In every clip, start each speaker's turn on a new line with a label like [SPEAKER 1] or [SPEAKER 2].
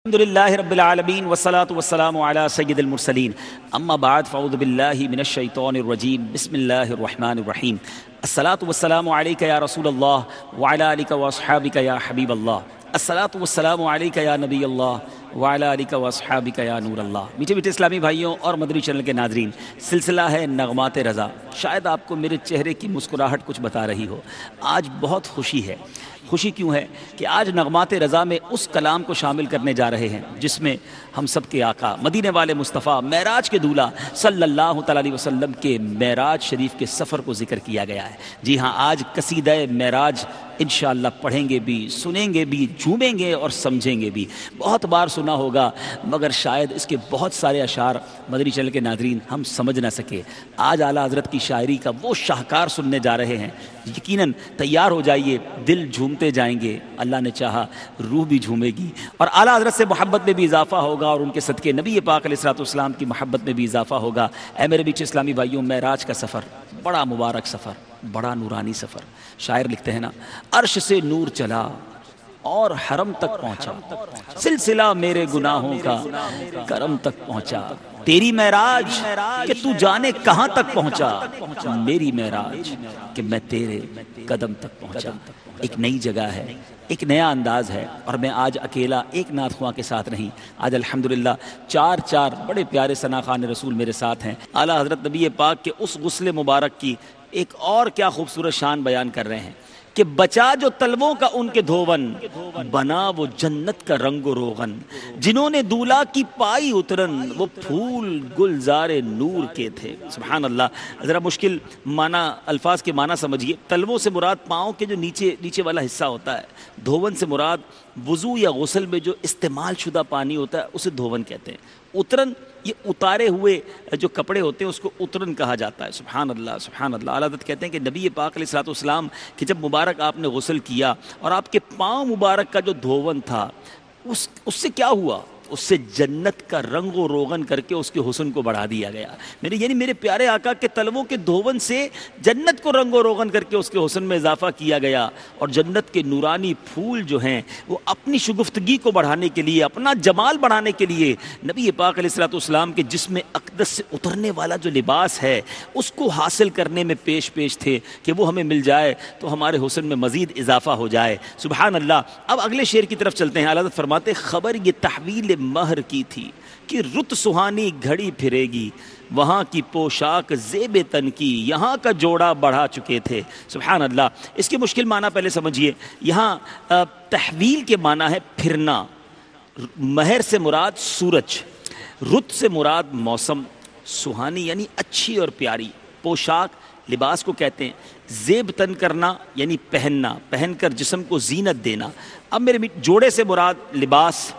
[SPEAKER 1] الحمد لله رب العالمين والصلاة والسلام على سيد المرسلين أما بعد فأعوذ بالله من الشيطان الرجيم بسم الله الرحمن الرحيم الصلاة والسلام عليك يا رسول الله وعلى آلك وأصحابك يا حبيب الله الصلاة والسلام عليك يا نبي الله وعلى آلك وأصحابك يا نور اللہ۔ میٹھے میٹھے اسلامی بھائیوں اور مدنی چینل کے ناظرین، سلسلہ ہے نغمات رضا۔ شاید آپ کو میرے چہرے کی مسکراہٹ کچھ بتا رہی ہو۔ آج بہت خوشی ہے۔ خوشی کیوں ہے کہ آج نغمات رضا میں اس کلام کو شامل کرنے جا رہے ہیں جس میں ہم سب کے آقا مدینے والے مصطفیٰ معراج کے دولہ صلی اللہ تعالی علیہ وسلم کے معراج شریف کے سفر کو ذکر کیا گیا ہے۔ جی ہاں، آج قصیدہ معراج انشاءاللہ پڑھیں گے بھی، سنیں گے بھی، جھومیں گے اور سمجھیں گے بھی۔ بہت بار سنا ہوگا مگر شاید اس کے بہت سارے اشعار مدنی چینل کے ناظرین ہم سمجھ نہ سکے۔ آج اعلیٰ حضرت کی شاعری کا وہ شاہکار سننے جا رہے ہیں۔ یقیناً تیار ہو جائیے، دل جھومتے جائیں گے، اللہ نے چاہا روح بھی جھومے گی، اور اعلیٰ حضرت سے محبت میں بھی اضافہ ہوگا اور ان کے صدقے نبی پاک علیہ الصلوۃ والسلام کی محبت میں بھی اضافہ ہوگا۔ اے میرے میٹھے اسلامی بھائیوں، معراج کا سفر بڑا مبارک سفر، بڑا نورانی سفر۔ شاعر لکھتے ہیں نا، عرش سے نور چلا اور حرم تک پہنچا، سلسلہ میرے گناہوں کا کرم تک پہنچا۔ تیری معراج کہ تو جانے کہاں تک پہنچا، میری معراج کہ میں تیرے قدم تک پہنچا۔ ایک نئی جگہ ہے، ایک نیا انداز ہے، اور میں آج اکیلا ایک نعت خواں کے ساتھ نہیں، آج الحمدللہ چار بڑے پیارے ثنا خوان رسول میرے ساتھ ہیں۔ اعلیٰ حضرت نبی پاک کے اس غسل مبارک کی ایک اور کیا خوبصورت شان بیان کر رہے ہیں کہ بچا جو تلووں کا ان کے دھون، بنا وہ جنت کا رنگ و روغن، جنہوں نے دولہا کی پائی اترن، وہ پھول گلزار نور کے تھے۔ سبحان اللہ۔ ذرا مشکل معنی، الفاظ کے معنی سمجھیے۔ تلووں سے مراد پاؤں کے جو نیچے والا حصہ ہوتا ہے، دھون سے مراد وضو یا غسل میں جو استعمال شدہ پانی ہوتا ہے اسے دھون کہتے ہیں۔ اترن یہ اتارے ہوئے جو کپڑے ہوتے ہیں اس کو اترن کہا جاتا ہے۔ سبحان اللہ، سبحان اللہ۔ اعلیٰ حضرت کہتے ہیں کہ نبی پاک علیہ الصلوۃ والسلام کہ جب مبارک آپ نے غسل کیا اور آپ کے پاؤں مبارک کا جو دھون تھا اس سے کیا ہوا؟ اس سے جنت کا رنگ و روغن کر کے اس کے حسن کو بڑھا دیا گیا۔ میرے پیارے آقا کے تلووں کے دھون سے جنت کو رنگ و روغن کر کے اس کے حسن میں اضافہ کیا گیا، اور جنت کے نورانی پھول جو ہیں وہ اپنی شگفتگی کو بڑھانے کے لیے، اپنا جمال بڑھانے کے لیے نبی پاک علیہ الصلوۃ والسلام کے جسم اقدس سے اترنے والا جو لباس ہے اس کو حاصل کرنے میں پیش تھے کہ وہ ہمیں مل جائے تو ہمارے حسن میں مزید اضافہ ہو جائے۔ سبحان اللہ۔ اب اگلے شعر کی طرف چلتے ہیں۔ اعلیٰ حضرت فرماتے، خبر یہ تحویل مہر کی تھی کہ رت سہانی گھڑی پھرے گی، وہاں کی پوشاک زیب تن کی، یہاں کا جوڑا بڑھا چکے تھے۔ سبحان اللہ۔ اس کے مشکل معنی پہلے سمجھیے۔ یہاں تحویل کے معنی ہے پھرنا، مہر سے مراد سورج، رت سے مراد موسم، سہانی یعنی اچھی اور پیاری، پوشاک لباس کو کہتے ہیں، زیب تن کرنا یعنی پہننا، پہن کر جسم کو زینت دینا۔ اب میرے جوڑے سے مراد لباس،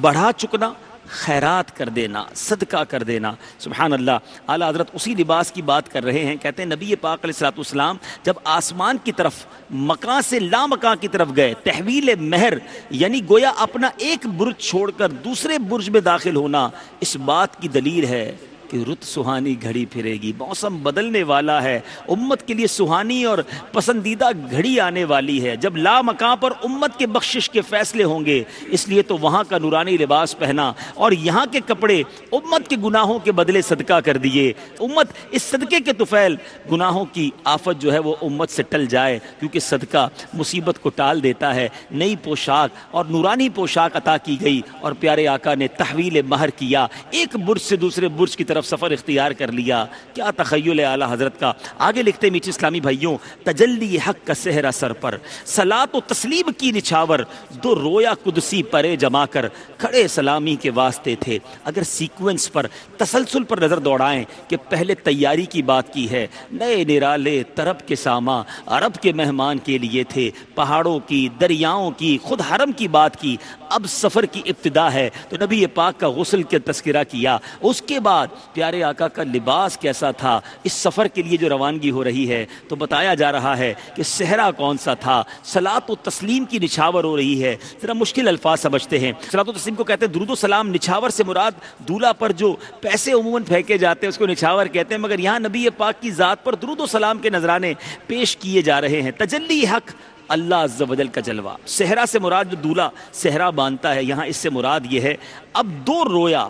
[SPEAKER 1] بڑھا چکنا، خیرات کر دینا، صدقہ کر دینا۔ سبحان اللہ۔ اعلیٰ حضرت اسی لباس کی بات کر رہے ہیں۔ کہتے ہیں نبی پاک علیہ الصلوۃ والسلام جب آسمان کی طرف مکان سے لا مکان کی طرف گئے، تحویل مہر یعنی گویا اپنا ایک برج چھوڑ کر دوسرے برج میں داخل ہونا، اس بات کی دلیل ہے کہ رت سہانی گھڑی پھرے گی، موسم بدلنے والا ہے، امت کے لیے سہانی اور پسندیدہ گھڑی آنے والی ہے جب لا مکان پر امت کے بخشش کے فیصلے ہوں گے۔ اس لیے تو وہاں کا نورانی لباس پہنا اور یہاں کے کپڑے امت کے گناہوں کے بدلے صدقہ کر دیے۔ امت اس صدقے کے طفیل گناہوں کی آفت جو ہے وہ امت سے ٹل جائے، کیونکہ صدقہ مصیبت کو ٹال دیتا ہے۔ نئی پوشاک اور نورانی پوشاک عطا کی گئی اور پیارے آقا نے تحویل مہر کیا، ایک برج سے دوسرے برج کی طرف سفر اختیار کر لیا۔ کیا تخیل ہے اعلیٰ حضرت کا۔ آگے لکھتے میٹھے اسلامی بھائیوں، تجلی حق کا صحرا سر پر، صلاۃ و تسلیم کی نچھاور، دو رویا قدسی پرے جما کر کھڑے سلامی کے واسطے تھے۔ اگر سیکوینس پر، تسلسل پر نظر دوڑائیں کہ پہلے تیاری کی بات کی ہے، نئے نرالے طرب کے ساما عرب کے مہمان کے لیے تھے، پہاڑوں کی، دریاؤں کی، خود حرم کی بات کی، اب سفر کی ابتدا ہے تو نبی پاک کا غسل کے تذکرہ کیا۔ اس کے بعد پیارے آقا کا لباس کیسا تھا، اس سفر کے لیے جو روانگی ہو رہی ہے تو بتایا جا رہا ہے کہ صحرا کون سا تھا، صلاۃ و تسلیم کی نچھاور ہو رہی ہے۔ ذرا مشکل الفاظ سمجھتے ہیں۔ صلاۃ و تسلیم کو کہتے ہیں درود و سلام، نچھاور سے مراد دولہا پر جو پیسے عموماً پھینکے جاتے ہیں اس کو نچھاور کہتے ہیں، مگر یہاں نبی پاک کی ذات پر درود و سلام کے نذرانے پیش کیے جا رہے ہیں۔ تجلی حق اللہ عز و جل کا جلوہ۔ صحرا سے مراد جو دولہا صحرا باندھتا ہے، یہاں اس سے مراد یہ ہے اب دو رویا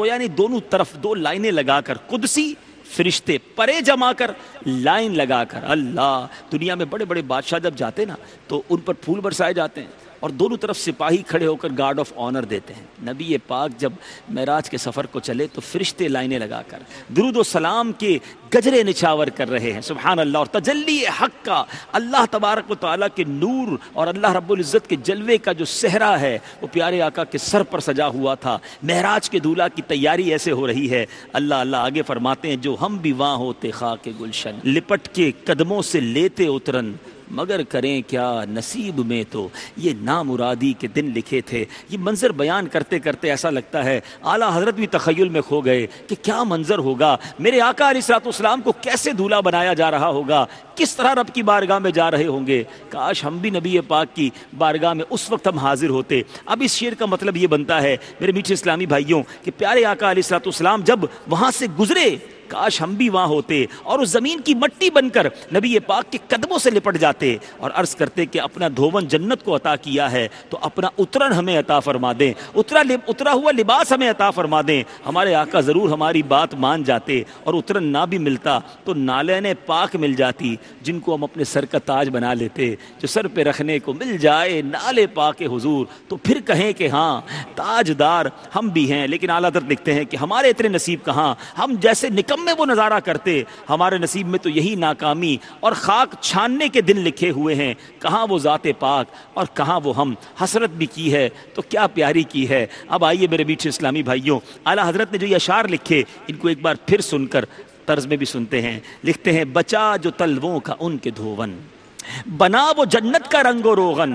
[SPEAKER 1] یعنی دونوں طرف دو لائنیں لگا کر، قدسی فرشتے پرے جما کر لائن لگا کر، اللہ دنیا میں بڑے بڑے بادشاہ جب جاتے نا تو ان پر پھول برسائے جاتے ہیں اور دونوں طرف سپاہی کھڑے ہو کر گارڈ آف آنر دیتے ہیں۔ نبی پاک جب معراج کے سفر کو چلے تو فرشتے لائنیں لگا کر درود و سلام کے گجرے نچاور کر رہے ہیں، سبحان اللہ۔ اور تجلی حق کا، اللہ تبارک و تعالیٰ کے نور اور اللہ رب العزت کے جلوے کا جو صحرا ہے وہ پیارے آقا کے سر پر سجا ہوا تھا۔ معراج کے دولہا کی تیاری ایسے ہو رہی ہے، اللہ آگے فرماتے ہیں جو ہم بھی وہاں ہوتے خاک گلشن، لپٹ کے قدموں سے لیتے اترن، مگر کریں کیا نصیب میں تو یہ نامرادی کے دن لکھے تھے۔ یہ منظر بیان کرتے کرتے ایسا لگتا ہے اعلیٰ حضرت بھی تخیل میں کھو گئے کہ کیا منظر ہوگا، میرے آقا علیہ الصلوۃ والسلام کو کیسے دولہا بنایا جا رہا ہوگا، کس طرح رب کی بارگاہ میں جا رہے ہوں گے۔ کاش ہم بھی نبی پاک کی بارگاہ میں اس وقت ہم حاضر ہوتے۔ اب اس شعر کا مطلب یہ بنتا ہے میرے میٹھے اسلامی بھائیوں کہ پیارے آقا علیہ الصلوۃ والسلام جب وہاں سے گزرے، کاش ہم بھی وہاں ہوتے اور اس زمین کی مٹی بن کر نبی پاک کے قدموں سے لپٹ جاتے اور عرض کرتے کہ اپنا دھون جنت کو عطا کیا ہے تو اپنا اترن ہمیں عطا فرما دیں، اترا ہوا لباس ہمیں عطا فرما دیں۔ ہمارے آقا ضرور ہماری بات مان جاتے اور اترن نہ بھی ملتا تو نالین پاک مل جاتی، جن کو ہم اپنے سر کا تاج بنا لیتے، جو سر پہ رکھنے کو مل جائے نالے پاک حضور تو پھر کہیں کہ ہاں تاجدار ہم بھی ہیں۔ لیکن اعلیٰ حضرت لکھتے ہیں کہ ہمارے اتنے نصیب کہاں، ہم جیسے نکم میں وہ نظارہ کرتے، ہمارے نصیب میں تو یہی ناکامی اور خاک چھاننے کے دن لکھے ہوئے ہیں۔ کہاں وہ ذات پاک اور کہاں وہ ہم، حسرت بھی کی ہے تو کیا پیاری کی ہے۔ اب آئیے میرے میٹھے اسلامی بھائیوں، اعلیٰ حضرت نے جو یہ اشعار لکھے ان کو ایک بار پھر سن کر طرز میں بھی سنتے ہیں۔ لکھتے ہیں بچا جو تلووں کا ان کے دھون، بنا وہ جنت کا رنگ و روغن،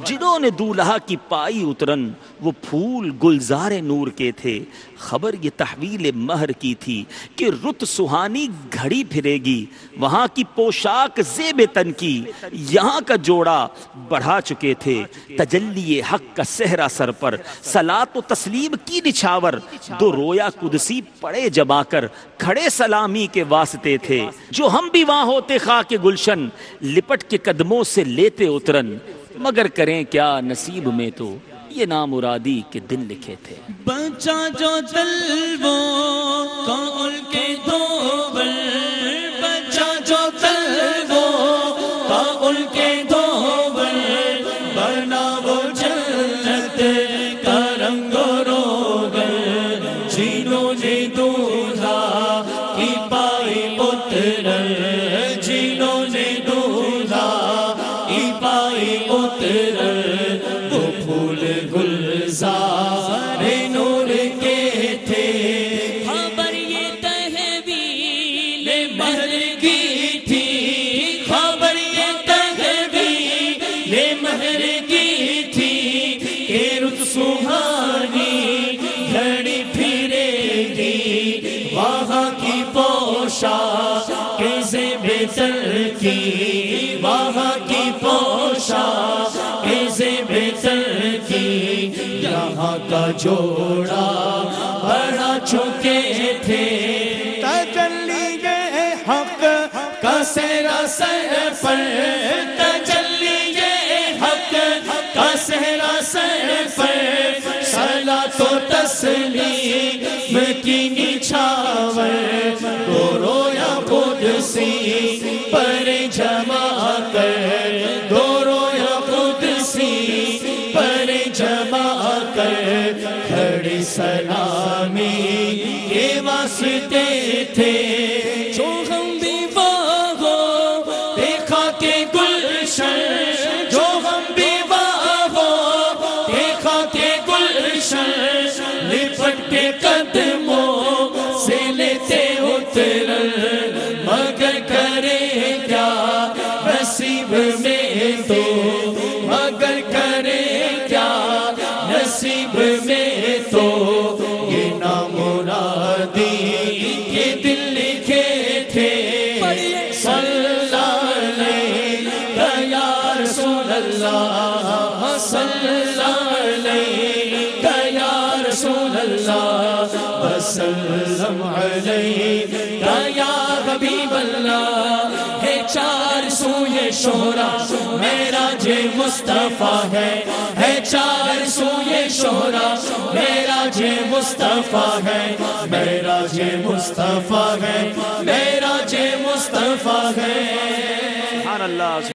[SPEAKER 1] جنہوں نے دولہا کی پائی اترن، وہ پھول گلزار نور کے تھے۔ خبر یہ تحویل مہر کی تھی کہ رت سہانی گھڑی پھرے گی، وہاں کی پوشاک زیب تن کی یہاں کا جوڑا بڑھا چکے تھے۔ تجلی حق کا صحرا سر پر صلاۃ و تسلیم کی نچھاور، دو رویا قدسی پڑے جما کر کھڑے سلامی کے واسطے تھے۔ جو ہم بھی وہاں ہوتے خاک گلشن، لپٹ کے قدموں سے لیتے اترن، مگر کریں کیا نصیب میں تو یہ نامرادی کے دن لکھے تھے۔
[SPEAKER 2] بچا جو تلووں کا ان کے دھون، بچا جو تلووں کا ان کے دھون، بنا وہ جنت کا رنگ و روغن، جنہوں نے دولہا کی پائی اترن، جنہوں نے دولہا کی پائی اترن، وہ پھول گلزار نور کے تھے۔ خبر یہ تحویل مہر کی تھی، خبر یہ تحویل مہر کی تھی کہ رت سہانی گھڑی پھرے گی، وہاں کی پوشاک زیب تن کی، وہاں کی پوشاک زیب تن کی، یہاں کا جوڑا بڑھا چکے تھے۔ تجلی حق کا صحرا سر پر، تجلی حق کا صحرا سر پر، صلاۃ و تسلیم کی نچھاور، دو رویا قدسی پر جما کر، دو رویا قدسی پر جما کر، کھڑے سلامی کے واسطے تھے۔ جو ہم بھی وہاں ہو دیکھا کہ گلشن، جو ہم بھی وہاں ہو دیکھا کہ گلشن، لپٹ کے قدموں سے لیتے اترن، مگر کرے کیا نصیب میں تو، مگر کرے کیا نصیب میں تو یہ نامرادی کے دل لکھے تھے۔ صلی اللہ علیہ یا رسول اللہ، صلی اللہ علیہ یا رسول اللہ وسلم علیک یا حبیب اللہ ہے چار سوئے شہرا معراج مصطفیٰ ہے چار سوئے شہرا معراج مصطفیٰ ہے معراج مصطفیٰ ہے معراج مصطفیٰ ہے
[SPEAKER 1] سبحان اللہ.